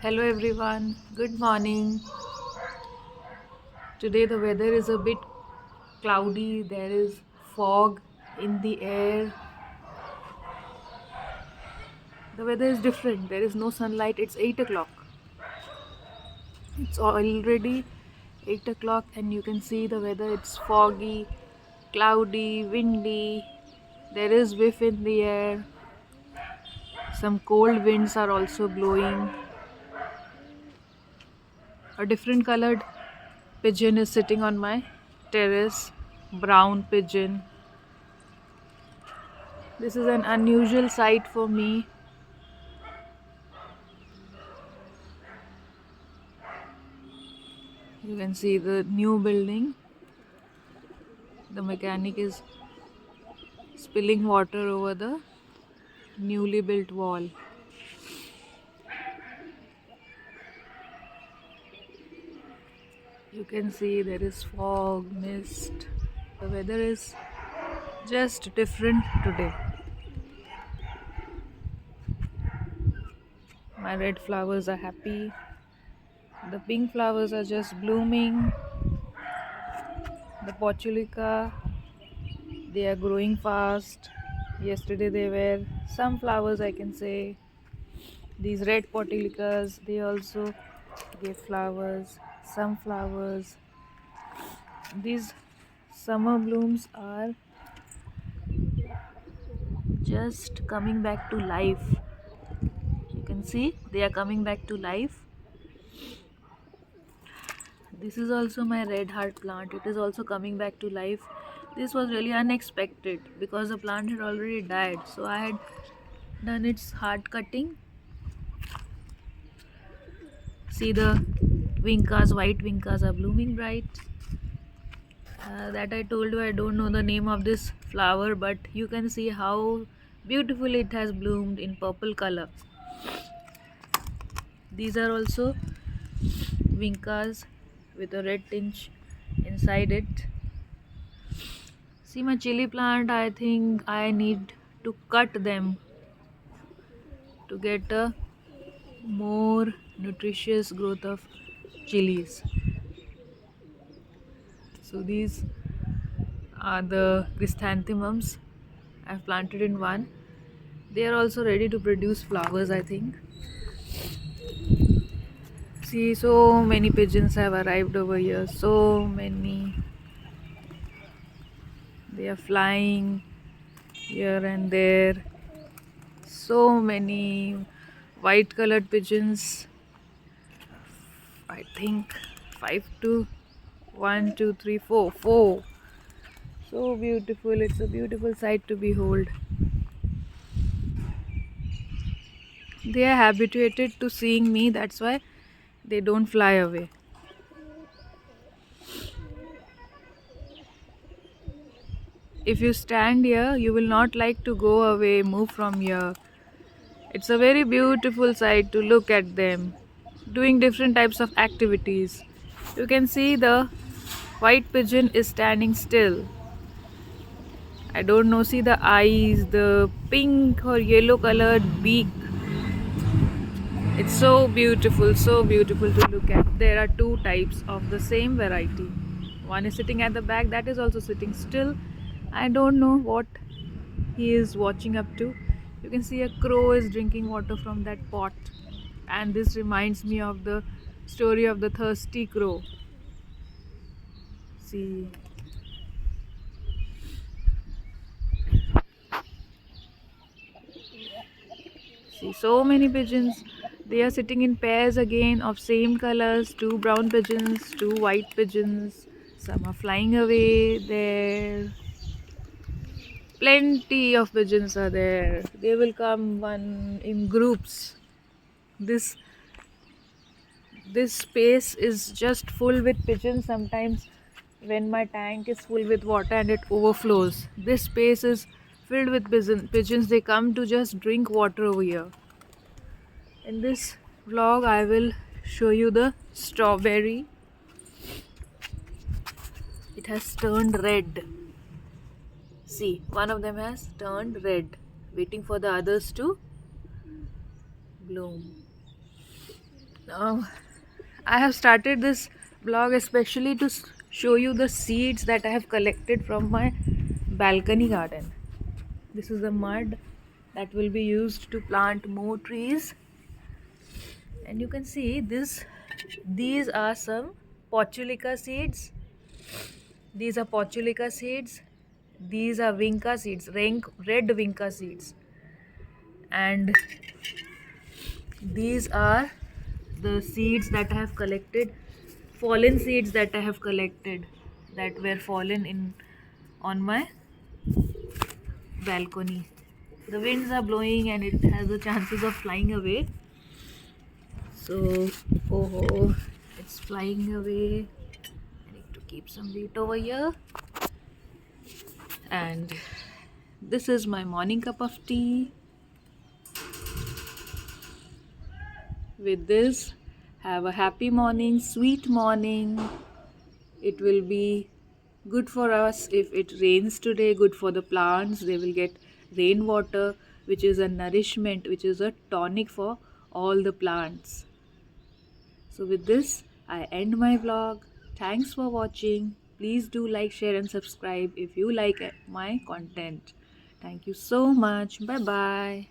Hello everyone, good morning. Today the weather is a bit cloudy, there is fog in the air. The weather is different, there is no sunlight, it's 8 o'clock. It's already 8 o'clock and you can see the weather, it's foggy, cloudy, windy. There is whiff in the air, some cold winds are also blowing. A different colored pigeon is sitting on my terrace, brown pigeon. This is an unusual sight for me. You can see the new building. The mechanic is spilling water over the newly built wall. You can see there is fog, mist. The weather is just different today. My red flowers are happy. The pink flowers are just blooming. The pochulika, they are growing fast. Yesterday they were some flowers, I can say. These red potulicas, they also gave flowers, some flowers. These summer blooms are just coming back to life. You can see they are coming back to life. This is also my red heart plant. It is also coming back to life. This was really unexpected because the plant had already died. So I had done its heart cutting. See the vincas, white vincas are blooming bright. That I told you, I don't know the name of this flower, but you can see how beautifully it has bloomed in purple color. These are also vincas with a red tinge inside it. See my chili plant, I think I need to cut them to get a more nutritious growth of chilies. So these are the chrysanthemums I've planted in one. They are also ready to produce flowers, I think. See, so many pigeons have arrived over here. So many. They are flying here and there. So many white colored pigeons. I think 5 to 1, 2, 3, 4. 4. So beautiful. It's a beautiful sight to behold. They are habituated to seeing me. That's why they don't fly away. If you stand here, you will not like to go away, move from here. It's a very beautiful sight to look at them doing different types of activities. You can see the white pigeon is standing still. I don't know, see the eyes, the pink or yellow colored beak. It's so beautiful to look at. There are two types of the same variety. One is sitting at the back, that is also sitting still. I don't know what he is watching up to. You can see a crow is drinking water from that pot, and this reminds me of the story of the thirsty crow. See, so many pigeons. They are sitting in pairs again of same colors. Two brown pigeons, two white pigeons. Some are flying away there. Plenty of pigeons are there. They will come one in groups. This this space is just full with pigeons. Sometimes when my tank is full with water and it overflows, this space is filled with pigeons. They come to just drink water over here. In this vlog I will show you the strawberry. It has turned red. See, one of them has turned red, waiting for the others to bloom. Now, I have started this blog especially to show you the seeds that I have collected from my balcony garden. This is the mud that will be used to plant more trees, and you can see these are some Pochulika seeds. These are Pochulika seeds. These are Vinca seeds, red Vinca seeds, and these are the seeds that I have collected, fallen seeds that I have collected that were fallen in on my balcony. The winds are blowing and it has the chances of flying away. So, oh, it's flying away. I need to keep some weight over here. And this is my morning cup of tea. With this, have a happy morning, sweet morning. It will be good for us if it rains today, good for the plants. They will get rainwater, which is a nourishment, which is a tonic for all the plants. So with this, I end my vlog. Thanks for watching. Please do like, share and subscribe if you like my content. Thank you so much. Bye bye.